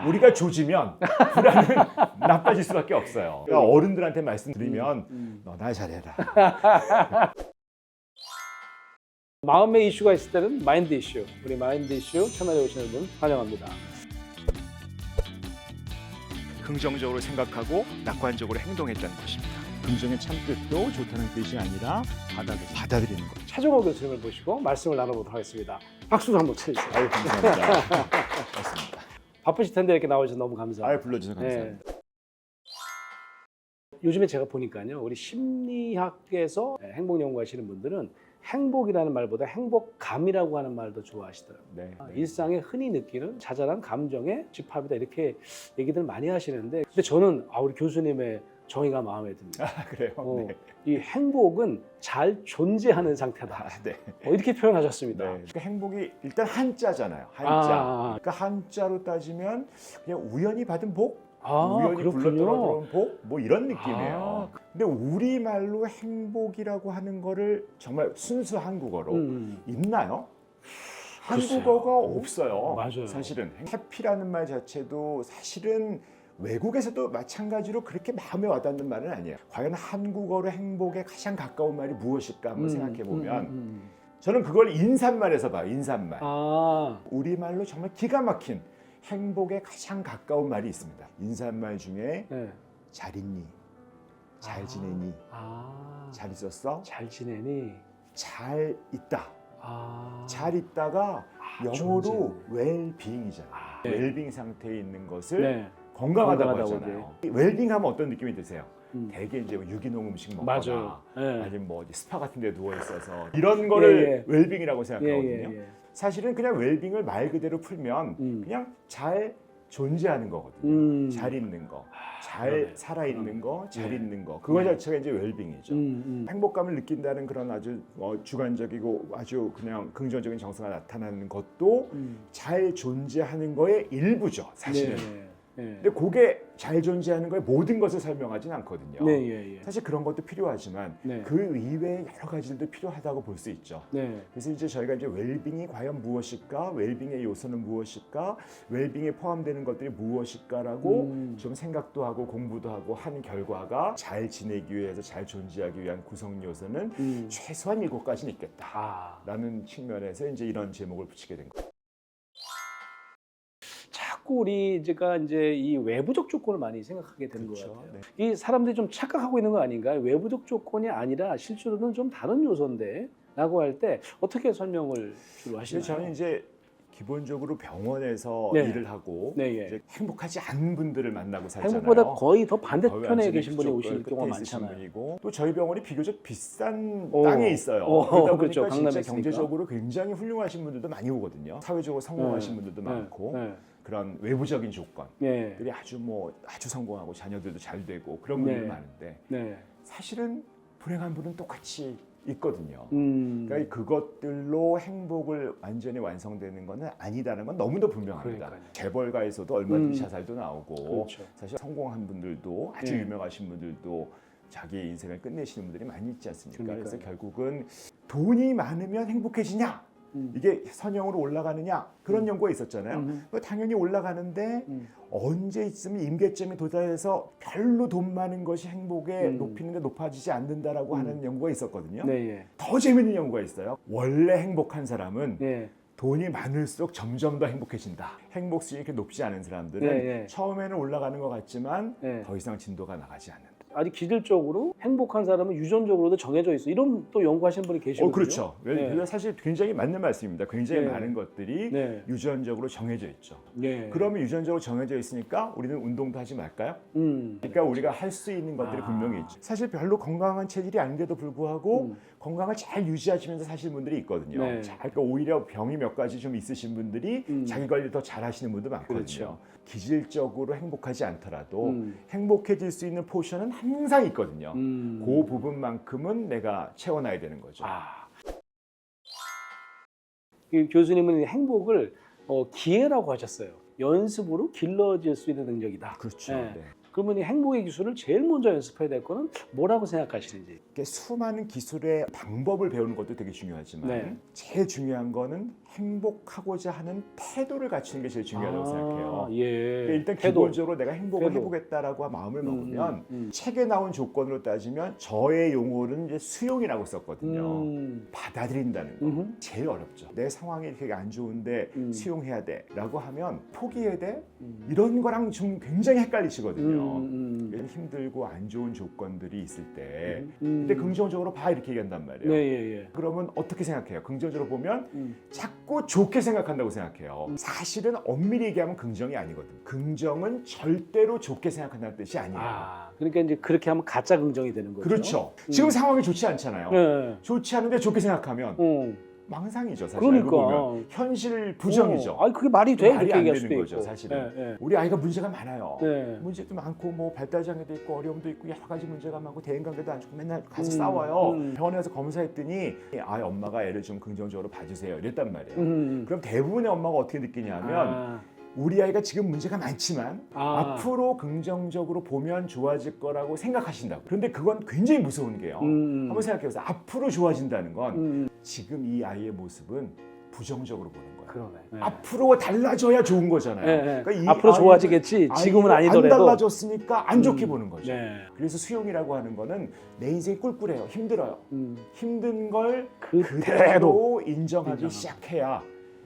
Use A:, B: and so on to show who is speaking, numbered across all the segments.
A: 우리가 조지면 불안은 나빠질 수밖에 없어요. 그러니까 어른들한테 말씀드리면 너나 잘해라.
B: 마음의 이슈가 있을 때는 마인드 이슈, 우리 마인드 이슈 채널에 오시는 분 환영합니다.
A: 긍정적으로 생각하고 낙관적으로 행동했다는 것입니다. 긍정의 참뜻도 좋다는 뜻이 아니라 받아들이는 것.
B: 차종호 교수님을 모시고 말씀을 나눠보도록 하겠습니다. 박수도 한번 쳐주세요.
A: 아유, 감사합니다. 맞습니다.
B: 바쁘실 텐데 이렇게 나오셔서 너무 감사합니다.
A: 아유, 불러주셔서 감사합니다.
B: 요즘에 제가 보니까요, 우리 심리학에서 행복 연구하시는 분들은 행복이라는 말보다 행복감이라고 하는 말을 더 좋아하시더라고요.
A: 네.
B: 일상에 흔히 느끼는 자잘한 감정의 집합이다, 이렇게 얘기들 많이 하시는데, 근데 저는 우리 교수님의 정의가 마음에 듭니다.
A: 아, 그래요? 네.
B: 이 행복은 잘 존재하는 상태다.
A: 아, 네.
B: 이렇게 표현하셨습니다.
A: 네. 그러니까 행복이 일단 한자잖아요. 한자. 그러니까 한자로 따지면 그냥 우연히 받은 복? 우연히
B: 그렇군요.
A: 굴러떨어진 복? 뭐 이런 느낌이에요. 근데 우리말로 행복이라고 하는 거를 정말 순수 한국어로 있나요? 한국어가 없어요.
B: 맞아요.
A: 사실은 해피라는 말 자체도 사실은 외국에서도 마찬가지로 그렇게 마음에 와닿는 말은 아니에요. 과연 한국어로 행복에 가장 가까운 말이 무엇일까 한번 생각해 보면 저는 그걸 인사말에서 봐요. 인사말. 우리말로 정말 기가 막힌 행복에 가장 가까운 말이 있습니다. 인사말 중에 잘 있니? 잘 지내니? 잘 있었어?
B: 잘 지내니?
A: 잘 있다. 잘 있다가 영어로 웰빙이잖아요. 웰빙 상태에 있는 것을 건강하다고 하잖아요. 웰빙 하면 어떤 느낌이 드세요? 대개 이제 유기농 음식 먹거나 아니면 뭐 스파 같은 데 누워 있어서 이런 거를 웰빙이라고 생각하거든요. 사실은 그냥 웰빙을 말 그대로 풀면 그냥 잘 존재하는 거거든요. 잘 있는 거, 잘 살아있는 거, 잘 있는 거. 그거 자체가 이제 웰빙이죠. 행복감을 느낀다는 그런 아주 주관적이고 아주 그냥 긍정적인 정서가 나타나는 것도 잘 존재하는 거의 일부죠, 사실은. 근데 그게 잘 존재하는 거에 모든 것을 설명하진 않거든요. 사실 그런 것도 필요하지만 그 이외에 여러 가지들도 필요하다고 볼 수 있죠. 그래서 이제 저희가 이제 웰빙이 과연 무엇일까, 웰빙의 요소는 무엇일까, 웰빙에 포함되는 것들이 무엇일까라고 좀 생각도 하고 공부도 하고 한 결과가 잘 지내기 위해서 잘 존재하기 위한 구성 요소는 최소한 7가지는 있겠다라는 측면에서 이제 이런 제목을 붙이게 된 거예요.
B: 우리가 이제 이 외부적 조건을 많이 생각하게 되는 것 같아요. 이 사람들이 좀 착각하고 있는 거 아닌가요? 외부적 조건이 아니라 실제로는 좀 다른 요소인데 라고 할 때 어떻게 설명을 주로 하시나요?
A: 저는 이제 기본적으로 병원에서 일을 하고 이제 행복하지 않은 분들을 만나고 살잖아요.
B: 행복보다 거의 더 반대편에 계신 분이 오시는 경우가 많잖아요.
A: 분이고, 또 저희 병원이 비교적 비싼 땅에 있어요. 그러다
B: 그렇죠.
A: 보니까 진짜
B: 있으니까.
A: 경제적으로 굉장히 훌륭하신 분들도 많이 오거든요. 사회적으로 성공하신 분들도 많고 그런 외부적인 조건들이 아주 성공하고 자녀들도 잘 되고 그런 분들이 많은데 사실은 불행한 분은 똑같이 있거든요. 그러니까 그것들로 행복을 완전히 완성되는 것은 아니다는 건 너무도 분명합니다. 재벌가에서도 얼마든지 자살도 나오고 사실 성공한 분들도 아주 유명하신 분들도 자기의 인생을 끝내시는 분들이 많이 있지 않습니까? 그래서 결국은 돈이 많으면 행복해지냐? 이게 선형으로 올라가느냐? 그런 연구가 있었잖아요. 당연히 올라가는데 언제 있으면 임계점에 도달해서 별로 돈 많은 것이 행복에 높이는데 높아지지 않는다라고 하는 연구가 있었거든요. 더 재밌는 연구가 있어요. 원래 행복한 사람은 돈이 많을수록 점점 더 행복해진다. 행복 수준이 이렇게 높지 않은 사람들은 처음에는 올라가는 것 같지만 더 이상 진도가 나가지 않는다.
B: 아직 기질적으로 행복한 사람은 유전적으로도 정해져 있어. 이런 또 연구하시는 분이 계시거든요.
A: 그렇죠. 사실 굉장히 맞는 말씀입니다. 굉장히 많은 것들이 유전적으로 정해져 있죠. 그러면 유전적으로 정해져 있으니까 우리는 운동도 하지 말까요? 그러니까 우리가 할 수 있는 것들이 분명히 있죠. 사실 별로 건강한 체질이 아닌데도 불구하고 건강을 잘 유지하시면서 사시는 분들이 있거든요. 그러니까 오히려 병이 몇 가지 좀 있으신 분들이 자기 관리를 더 잘하시는 분도 많거든요. 기질적으로 행복하지 않더라도 행복해질 수 있는 포션은 항상 있거든요. 그 부분만큼은 내가 채워놔야 되는 거죠.
B: 교수님은 행복을 기회라고 하셨어요. 연습으로 길러질 수 있는 능력이다.
A: 그렇죠.
B: 그러면 이 행복의 기술을 제일 먼저 연습해야 될 거는 뭐라고 생각하시는지?
A: 이렇게 수많은 기술의 방법을 배우는 것도 되게 중요하지만
B: 네.
A: 제일 중요한 거는 행복하고자 하는 태도를 갖추는 게 제일 중요하다고 생각해요.
B: 예.
A: 일단
B: 태도.
A: 기본적으로 내가 행복을
B: 태도.
A: 해보겠다라고 마음을 먹으면 책에 나온 조건으로 따지면 저의 용어는 이제 수용이라고 썼거든요. 받아들인다는 거 제일 어렵죠. 내 상황이 이렇게 안 좋은데 수용해야 돼라고 하면 포기해야 돼? 이런 거랑 좀 굉장히 헷갈리시거든요. 힘들고 안 좋은 조건들이 있을 때 근데 긍정적으로 봐 이렇게 얘기한단 말이에요.
B: 네.
A: 그러면 어떻게 생각해요? 긍정적으로 보면 자꾸 좋게 생각한다고 생각해요. 사실은 엄밀히 얘기하면 긍정이 아니거든. 긍정은 절대로 좋게 생각한다는 뜻이 아니에요.
B: 그러니까 이제 그렇게 하면 가짜 긍정이 되는 거죠.
A: 그렇죠. 지금 상황이 좋지 않잖아요.
B: 네.
A: 좋지 않은데 좋게 생각하면 망상이죠. 사실
B: 그러니까.
A: 알고 보면 현실 부정이죠.
B: 아니 그게 말이 돼?
A: 말이
B: 그렇게
A: 안
B: 얘기할
A: 되는
B: 수도
A: 거죠,
B: 있고.
A: 사실은.
B: 네.
A: 우리 아이가 문제가 많아요.
B: 네.
A: 문제도 많고 뭐 발달장애도 있고 어려움도 있고 여러 가지 문제가 많고 대인관계도 안 좋고 맨날 가서 싸워요. 병원에 가서 검사했더니 아이 엄마가 애를 좀 긍정적으로 봐주세요 이랬단 말이에요. 그럼 대부분의 엄마가 어떻게 느끼냐면 우리 아이가 지금 문제가 많지만 앞으로 긍정적으로 보면 좋아질 거라고 생각하신다고. 그런데 그건 굉장히 무서운 게요. 한번 생각해보세요. 앞으로 좋아진다는 건 지금 이 아이의 모습은 부정적으로 보는 거예요.
B: 그러네. 네.
A: 앞으로 달라져야 좋은 거잖아요.
B: 네.
A: 그러니까 이
B: 앞으로 좋아지겠지. 지금은 아니더라도
A: 안 달라졌으니까 안 좋게 보는 거죠.
B: 네.
A: 그래서 수용이라고 하는 거는 내 인생이 꿀꿀해요. 힘들어요. 힘든 걸
B: 그대로
A: 그대로 인정하기 시작해야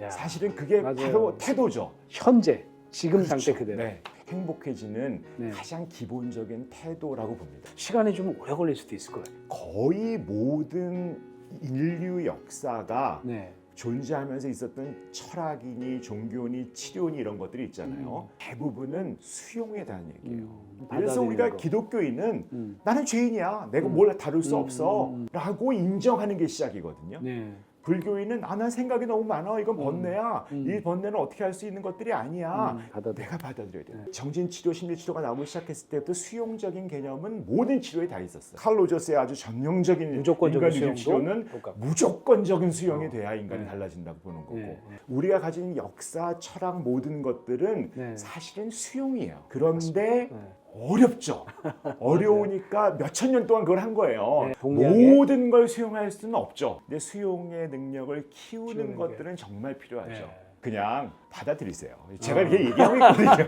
A: 사실은 그게
B: 맞아요.
A: 바로 태도죠.
B: 현재 지금
A: 그렇죠.
B: 상태 그대로.
A: 네. 행복해지는
B: 네.
A: 가장 기본적인 태도라고 봅니다.
B: 시간이 좀 오래 걸릴 수도 있을 거예요.
A: 거의 모든 인류 역사가
B: 네.
A: 존재하면서 있었던 철학이니 종교니 치료니 이런 것들이 있잖아요. 대부분은 수용에 대한 얘기예요. 그래서 우리가
B: 거.
A: 기독교인은 나는 죄인이야. 내가 뭘 다룰 수 없어. 라고 인정하는 게 시작이거든요.
B: 네.
A: 불교인은 난 생각이 너무 많아. 이건 번뇌야. 이 번뇌는 어떻게 할 수 있는 것들이 아니야. 내가 받아들여야 돼. 정신치료, 심리치료가 나오기 시작했을 때부터 수용적인 개념은 모든 치료에 다 있었어요. 칼 로저스의 아주 전형적인
B: 무조건적인
A: 인간 치료는
B: 똑같고.
A: 무조건적인 수용이 돼야 인간이 달라진다고 보는 거고 우리가 가진 역사, 철학 모든 것들은 사실은 수용이에요. 그런데 어렵죠. 어려우니까 몇천 년 동안 그걸 한 거예요. 모든 걸 수용할 수는 없죠. 근데 수용의 능력을 키우는 것들은 정말 필요하죠. 그냥 받아들이세요. 제가 이렇게 얘기하고 있거든요.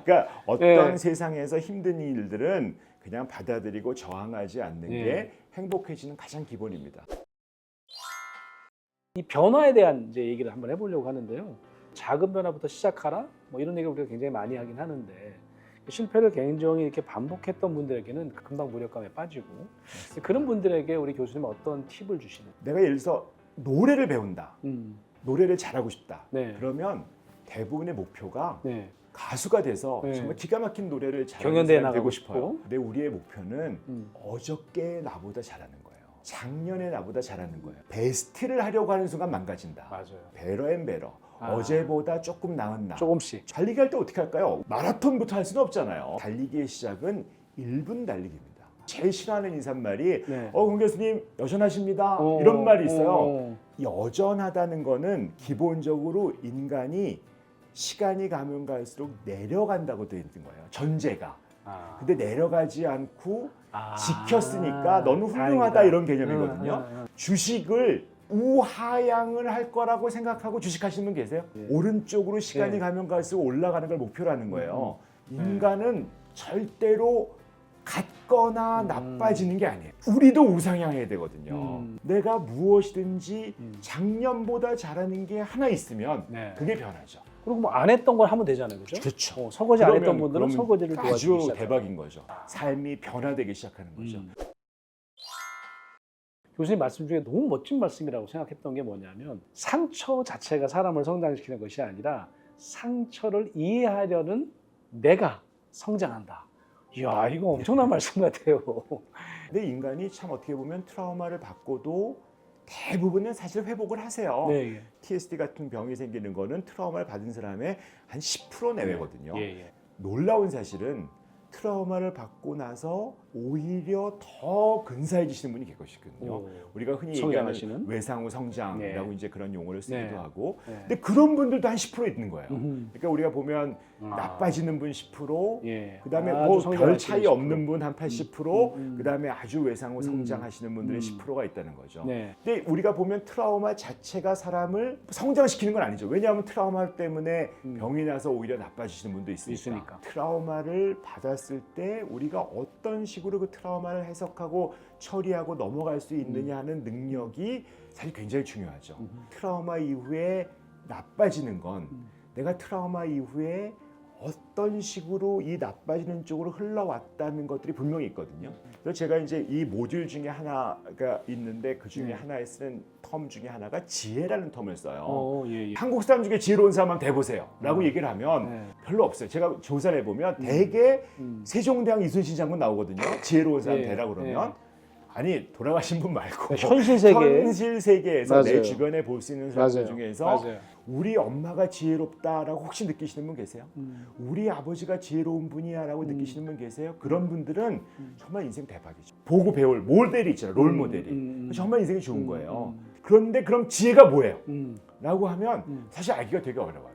A: 그러니까 어떤 세상에서 힘든 일들은 그냥 받아들이고 저항하지 않는 게 행복해지는 가장 기본입니다.
B: 이 변화에 대한 이제 얘기를 한번 해보려고 하는데요. 작은 변화부터 시작하라. 뭐 이런 얘기를 우리가 굉장히 많이 하긴 하는데 실패를 굉장히 이렇게 반복했던 분들에게는 금방 무력감에 빠지고 그런 분들에게 우리 교수님은 어떤 팁을 주시나요?
A: 내가 예를 들어서 노래를 배운다. 노래를 잘하고 싶다.
B: 네.
A: 그러면 대부분의 목표가
B: 네.
A: 가수가 돼서 정말 기가 막힌 노래를 잘하는
B: 경연대회
A: 사람이 되고
B: 나가고
A: 싶어요.
B: 싶고.
A: 근데 우리의 목표는 어저께 나보다 잘하는 거예요. 작년에 나보다 잘하는 거예요. 베스트를 하려고 하는 순간 망가진다.
B: 맞아요.
A: 베러 앤 베러. 어제보다 조금 나은 나.
B: 조금씩.
A: 달리기 할 때 어떻게 할까요? 마라톤부터 할 수는 없잖아요. 달리기의 시작은 1분 달리기입니다. 제일 싫어하는 인사말이 공 교수님 여전하십니다. 이런 말이 있어요. 여전하다는 거는 기본적으로 인간이 시간이 가면 갈수록 내려간다고 되어 있는 거예요. 전제가. 근데 내려가지 않고 지켰으니까 너는 훌륭하다
B: 다행이다.
A: 이런 개념이거든요. 주식을 우하향을 할 거라고 생각하고 주식하시는 분 계세요? 오른쪽으로 시간이 가면 갈수록 올라가는 걸 목표로 하는 거예요. 인간은 절대로 같거나 나빠지는 게 아니에요. 우리도 우상향해야 되거든요. 내가 무엇이든지 작년보다 잘하는 게 하나 있으면 그게 변하죠.
B: 그리고 뭐 안 했던 걸 하면 되잖아요, 그렇죠?
A: 그렇죠.
B: 설거지 안 했던
A: 그러면
B: 분들은 설거지를 도와주기
A: 아주
B: 시작해요.
A: 대박인 거죠. 삶이 변화되기 시작하는 거죠.
B: 교수님 말씀 중에 너무 멋진 말씀이라고 생각했던 게 뭐냐면 상처 자체가 사람을 성장시키는 것이 아니라 상처를 이해하려는 내가 성장한다. 이야, 이거 엄청난 말씀 같아요.
A: 근데 인간이 참 어떻게 보면 트라우마를 받고도 대부분은 사실 회복을 하세요. TSD 같은 병이 생기는 거는 트라우마를 받은 사람의 한 10% 내외거든요. 놀라운 사실은 트라우마를 받고 나서 오히려 더 근사해지시는 분이 계시거든요. 우리가 흔히 얘기하는 외상후 성장이라고 이제 그런 용어를 쓰기도 하고, 근데 그런 분들도 한 10% 있는 거예요. 그러니까 우리가 보면 나빠지는 분 10%,
B: 예.
A: 그다음에
B: 아주
A: 뭐
B: 성장하시는
A: 별 차이
B: 10%.
A: 없는 분 한 80%, 그다음에 아주 외상후 성장하시는 분들의 10%가 있다는 거죠.
B: 네.
A: 근데 우리가 보면 트라우마 자체가 사람을 성장시키는 건 아니죠. 왜냐하면 트라우마 때문에 병이 나서 오히려 나빠지시는 분도 있으니까. 트라우마를 받았을 때 우리가 어떤 식으로 그 트라우마를 해석하고 처리하고 넘어갈 수 있느냐 하는 능력이 사실 굉장히 중요하죠. 트라우마 이후에 나빠지는 건 내가 트라우마 이후에 어떤 식으로 이 나빠지는 쪽으로 흘러왔다는 것들이 분명히 있거든요. 그래서 제가 이제 이 모듈 중에 하나가 있는데 그 중에 하나에 쓰는 텀 중에 하나가 지혜라는 텀을 써요.
B: 예.
A: 한국 사람 중에 지혜로운 사람 한번 대보세요 라고 얘기를 하면 별로 없어요. 제가 조사를 해보면 대개 세종대왕 이순신 장군 나오거든요. 지혜로운 사람 대라 그러면 아니 돌아가신 분 말고
B: 현실 세계,
A: 현실 세계에서
B: 맞아요.
A: 내 주변에 볼 수 있는 사람들
B: 맞아요.
A: 중에서
B: 맞아요.
A: 우리 엄마가 지혜롭다라고 혹시 느끼시는 분 계세요? 우리 아버지가 지혜로운 분이야라고 느끼시는 분 계세요? 그런 분들은 정말 인생 대박이죠. 보고 배울 모델이 있잖아요. 롤 모델이. 정말 인생이 좋은 거예요. 그런데 그럼 지혜가 뭐예요? 라고 하면 사실 알기가 되게 어려워요.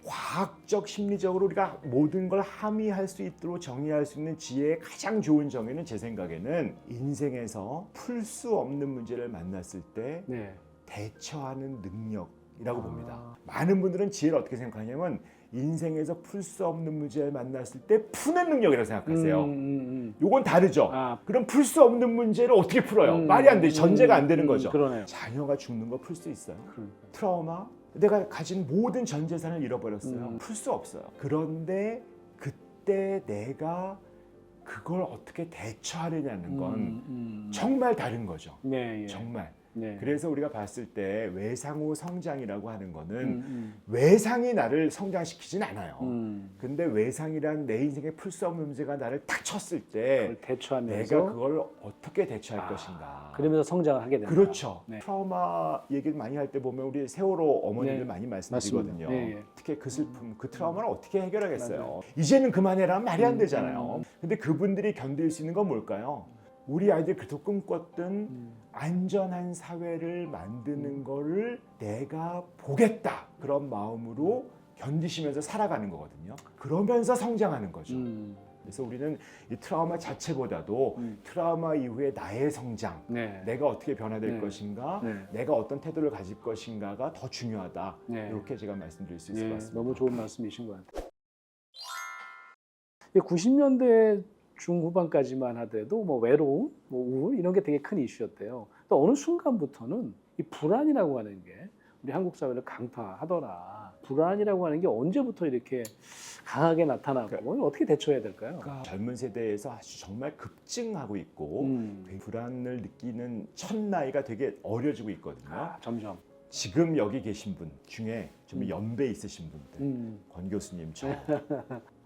A: 과학적 심리적으로 우리가 모든 걸 함의할 수 있도록 정의할 수 있는 지혜의 가장 좋은 정의는 제 생각에는 인생에서 풀 수 없는 문제를 만났을 때 대처하는 능력이라고 봅니다. 많은 분들은 지혜를 어떻게 생각하냐면 인생에서 풀 수 없는 문제를 만났을 때 푸는 능력이라고 생각하세요. 요건 다르죠. 그럼 풀 수 없는 문제를 어떻게 풀어요? 말이 안 되죠. 전제가 안 되는 거죠.
B: 그러네요.
A: 자녀가 죽는 거 풀 수 있어요? 트라우마? 내가 가진 모든 전 재산을 잃어버렸어요. 풀 수 없어요. 그런데 그때 내가 그걸 어떻게 대처하느냐는 건 정말 다른 거죠.
B: 네, 예.
A: 정말.
B: 네.
A: 그래서 우리가 봤을 때 외상후 성장이라고 하는 거는 외상이 나를 성장시키진 않아요. 근데 외상이란 내 인생에 풀 수 없는 문제가 나를 탁 쳤을 때
B: 그걸 대처하면서
A: 내가 그걸 어떻게 대처할 것인가.
B: 그러면서 성장을 하게 된다.
A: 그렇죠.
B: 네.
A: 트라우마 얘기를 많이 할 때 보면 우리 세월호 어머니들
B: 네.
A: 많이 말씀드리거든요.
B: 네, 네.
A: 특히 그 슬픔, 그 트라우마를 어떻게 해결하겠어요. 이제는 그만해라면 말이 안 되잖아요. 근데 그분들이 견딜 수 있는 건 뭘까요? 우리 아이들 그토록 꿈꿨던 안전한 사회를 만드는 거를 내가 보겠다. 그런 마음으로 견디시면서 살아가는 거거든요. 그러면서 성장하는 거죠. 그래서 우리는 이 트라우마 자체보다도 트라우마 이후에 나의 성장, 내가 어떻게 변화될 것인가, 내가 어떤 태도를 가질 것인가가 더 중요하다. 이렇게 제가 말씀드릴 수 있을 것 같습니다.
B: 너무 좋은 말씀이신 것 같아요. 90년대 중후반까지만 하더라도 뭐 외로움, 뭐 우울 이런 게 되게 큰 이슈였대요. 또 어느 순간부터는 이 불안이라고 하는 게 우리 한국 사회를 강타하더라. 불안이라고 하는 게 언제부터 이렇게 강하게 나타나고 어떻게 대처해야 될까요?
A: 그러니까 젊은 세대에서 아주 정말 급증하고 있고 불안을 느끼는 첫 나이가 되게 어려지고 있거든요.
B: 점점.
A: 지금 여기 계신 분 중에 좀 연배 있으신 분들, 권 교수님, 저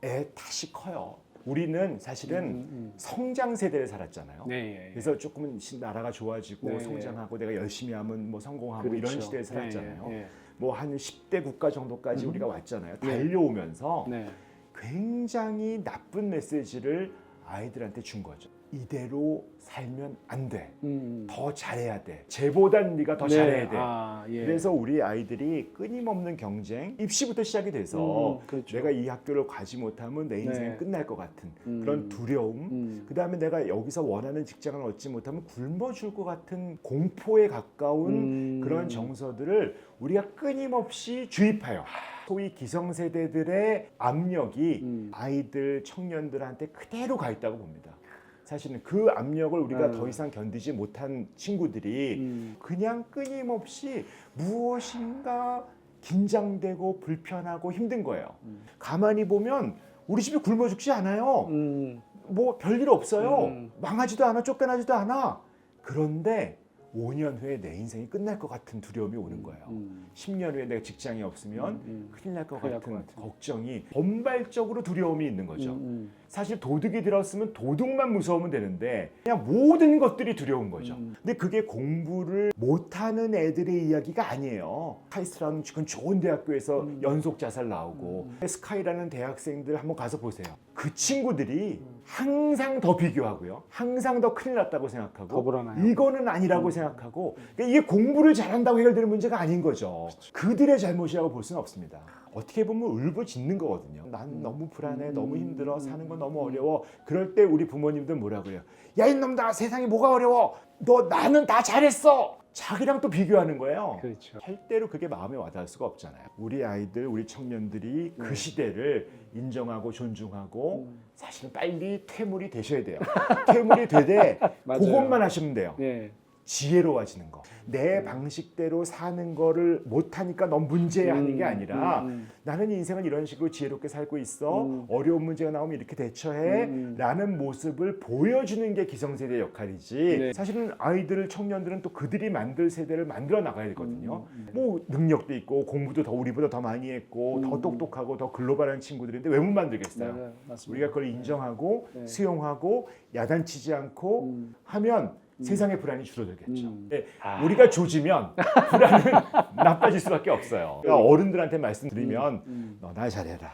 A: 애 탓이 커요. 우리는 사실은 성장 세대를 살았잖아요. 그래서 조금은 나라가 좋아지고 성장하고 내가 열심히 하면 뭐 성공하고
B: 그렇죠.
A: 이런 시대에 살았잖아요. 뭐 한 10대 국가 정도까지 우리가 왔잖아요. 달려오면서 굉장히 나쁜 메시지를 아이들한테 준 거죠. 이대로 살면 안 돼. 더 잘해야 돼. 쟤보단 네가 더 잘해야 돼. 그래서 우리 아이들이 끊임없는 경쟁, 입시부터 시작이 돼서
B: 그렇죠.
A: 내가 이 학교를 가지 못하면 내 인생이 끝날 것 같은 그런 두려움, 그다음에 내가 여기서 원하는 직장을 얻지 못하면 굶어 죽을 것 같은 공포에 가까운 그런 정서들을 우리가 끊임없이 주입해요. 소위 기성세대들의 압력이 아이들, 청년들한테 그대로 가 있다고 봅니다. 사실은 그 압력을 우리가 더 이상 견디지 못한 친구들이 그냥 끊임없이 무엇인가 긴장되고 불편하고 힘든 거예요. 가만히 보면 우리 집이 굶어 죽지 않아요. 뭐 별일 없어요. 망하지도 않아, 쫓겨나지도 않아. 그런데 5년 후에 내 인생이 끝날 것 같은 두려움이 오는 거예요. 10년 후에 내가 직장이 없으면 큰일 날 것 같은 걱정이 본발적으로 두려움이 있는 거죠. 사실 도둑이 들었으면 도둑만 무서우면 되는데 그냥 모든 것들이 두려운 거죠. 근데 그게 공부를 못하는 애들의 이야기가 아니에요. 카이스트라는 좋은 대학교에서 연속 자살 나오고 스카이라는 대학생들 한번 가서 보세요. 그 친구들이 항상 더 비교하고요. 항상 더 큰일 났다고
B: 더
A: 생각하고
B: 불안해요.
A: 이거는 아니라고 생각하고 그러니까 이게 공부를 잘한다고 해결되는 문제가 아닌 거죠. 그들의 잘못이라고 볼 수는 없습니다. 어떻게 보면 울부짖는 거거든요. 난 너무 불안해, 너무 힘들어, 사는 건 너무 어려워. 그럴 때 우리 부모님들 뭐라고 해요? 야 이놈다, 세상이 뭐가 어려워? 나는 다 잘했어. 자기랑 또 비교하는 거예요.
B: 그렇죠.
A: 절대로 그게 마음에 와닿을 수가 없잖아요. 우리 아이들, 우리 청년들이 그 시대를 인정하고 존중하고 사실은 빨리 퇴물이 되셔야 돼요. 퇴물이 되되
B: 맞아요.
A: 그것만 하시면 돼요.
B: 네.
A: 지혜로워지는 거. 내 방식대로 사는 거를 못하니까 넌 문제야 하는 게 아니라 나는 인생은 이런 식으로 지혜롭게 살고 있어. 어려운 문제가 나오면 이렇게 대처해. 라는 모습을 보여주는 게 기성세대의 역할이지.
B: 네.
A: 사실은 아이들, 청년들은 또 그들이 만들 세대를 만들어 나가야 되거든요. 뭐 능력도 있고 공부도 더 우리보다 더 많이 했고 더 똑똑하고 더 글로벌한 친구들인데 왜 못 만들겠어요?
B: 네, 맞습니다.
A: 우리가 그걸 인정하고
B: 네.
A: 수용하고 야단치지 않고 하면 세상의 불안이 줄어들겠죠. 근데 우리가 조지면 불안은 나빠질 수밖에 없어요. 그러니까 어른들한테 말씀드리면 너나 잘해라.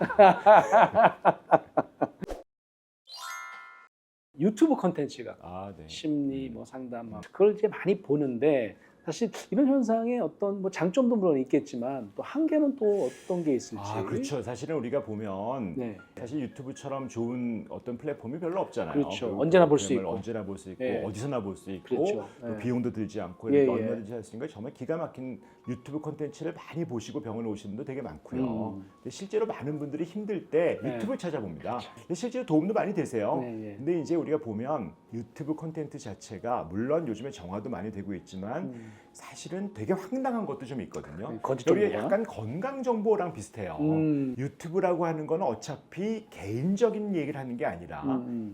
B: 유튜브 컨텐츠가
A: 네.
B: 심리 뭐 상담 그걸 이제 많이 보는데 사실 이런 현상에 어떤 뭐 장점도 물론 있겠지만 또 한계는 또 어떤 게 있을지.
A: 그렇죠. 사실은 우리가 보면
B: 네.
A: 사실 유튜브처럼 좋은 어떤 플랫폼이 별로 없잖아요.
B: 그렇죠. 언제나 볼 수
A: 프로그램을
B: 있고.
A: 언제나 볼 수 있고
B: 네.
A: 어디서나 볼 수 있고
B: 그렇죠.
A: 또
B: 네.
A: 비용도 들지 않고
B: 예,
A: 이렇게
B: 예.
A: 얼마든지 할 수 있는 거 정말 기가 막힌 유튜브 콘텐츠를 많이 보시고 병원에 오시는 분도 되게 많고요. 근데 실제로 많은 분들이 힘들 때
B: 네.
A: 유튜브를 찾아봅니다. 근데 실제로 도움도 많이 되세요.
B: 네, 예.
A: 근데 이제 우리가 보면 유튜브 콘텐츠 자체가 물론 요즘에 정화도 많이 되고 있지만 사실은 되게 황당한 것도 좀 있거든요.
B: 거짓
A: 우리
B: 정보가?
A: 약간 건강 정보랑 비슷해요. 유튜브라고 하는 거는 어차피 개인적인 얘기를 하는 게 아니라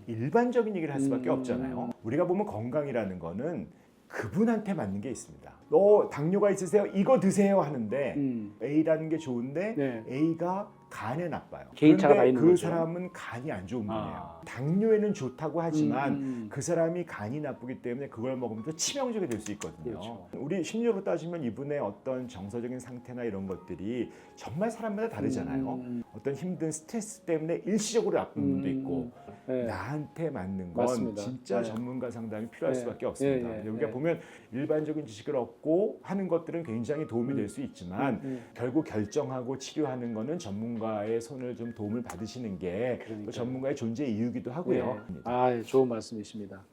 A: 일반적인 얘기를 할 수밖에 없잖아요. 우리가 보면 건강이라는 거는 그분한테 맞는 게 있습니다. 너 당뇨가 있으세요? 이거 드세요 하는데 A라는 게 좋은데
B: 네.
A: A가 간에 나빠요.
B: 개인차가
A: 그런데
B: 다 있는
A: 그
B: 거죠.
A: 사람은 간이 안 좋은 분이에요. 당뇨에는 좋다고 하지만 그 사람이 간이 나쁘기 때문에 그걸 먹으면 또 치명적이 될 수 있거든요.
B: 그렇죠.
A: 우리 심리적으로 따지면 이분의 어떤 정서적인 상태나 이런 것들이 정말 사람마다 다르잖아요. 어떤 힘든 스트레스 때문에 일시적으로 아픈 분도 있고
B: 네.
A: 나한테 맞는 건
B: 맞습니다.
A: 진짜
B: 네.
A: 전문가 상담이 필요할
B: 네.
A: 수밖에 없습니다.
B: 네, 네,
A: 우리가
B: 네.
A: 보면 일반적인 지식을 얻고 하는 것들은 굉장히 도움이 될 수 있지만 결국 결정하고 치료하는 거는 전문가의 손을 좀 도움을 받으시는 게 또 전문가의 존재 이유기도 하고요.
B: 네. 좋은 말씀이십니다.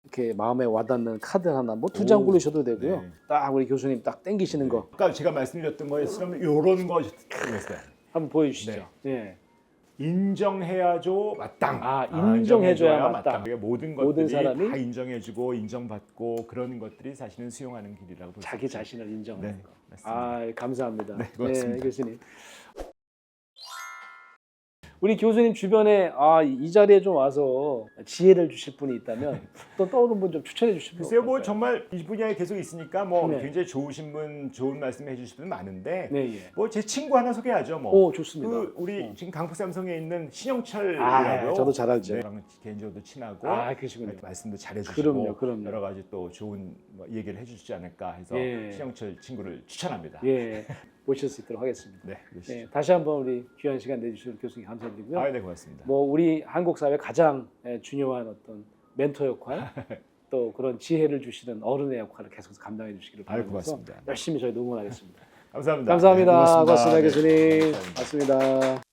B: 이렇게 마음에 와닿는 카드 하나 뭐 2장 고르셔도 되고요.
A: 네.
B: 딱 우리 교수님 딱 땡기시는 거
A: 아까 제가 말씀드렸던 거에 쓰면 이런 거 있어요.
B: 한번 보여주시죠. 네.
A: 인정해야죠 마땅.
B: 인정해줘야 마땅.
A: 그러니까 모든
B: 모든
A: 것들이
B: 사람이
A: 다 인정해주고 인정받고 그런 것들이 사실은 수용하는 길이라고 볼 수
B: 자기
A: 있죠.
B: 자신을 인정하는
A: 네,
B: 거.
A: 맞습니다.
B: 감사합니다.
A: 네, 고맙습니다.
B: 교수님. 우리 교수님 주변에 이 자리에 좀 와서 지혜를 주실 분이 있다면 또 떠오른 분 좀 추천해 주실 분
A: 글쎄요, 뭐
B: 없을까요?
A: 정말 이 분야에 계속 있으니까 뭐
B: 네.
A: 굉장히 좋으신 분, 좋은 말씀 해주실 분 많은데
B: 네, 예.
A: 뭐 제 친구 하나 소개하죠. 뭐.
B: 오, 좋습니다.
A: 우리 지금 강북 삼성에 있는 신영철이라고.
B: 저도 잘 알죠.
A: 저랑 개인적으로도 친하고
B: 그러시군요.
A: 말씀도 잘해주시고
B: 그럼요.
A: 여러 가지 또 좋은 뭐 얘기를 해주시지 않을까 해서
B: 예.
A: 신영철 친구를 추천합니다.
B: 예, 모실 수 있도록 하겠습니다.
A: 네, 그러시죠.
B: 네, 다시 한번 우리 귀한 시간 내주신 교수님 감사드리고요.
A: 네, 고맙습니다.
B: 뭐 우리 한국 사회 가장 중요한 어떤 멘토 역할, 또 그런 지혜를 주시는 어른의 역할을 계속 감당해 주시기를 바라면서
A: 고맙습니다.
B: 열심히 저희 응원하겠습니다.
A: 감사합니다.
B: 감사합니다.
A: 네,
B: 고맙습니다,
A: 네,
B: 교수님.
A: 감사합니다.
B: 고맙습니다.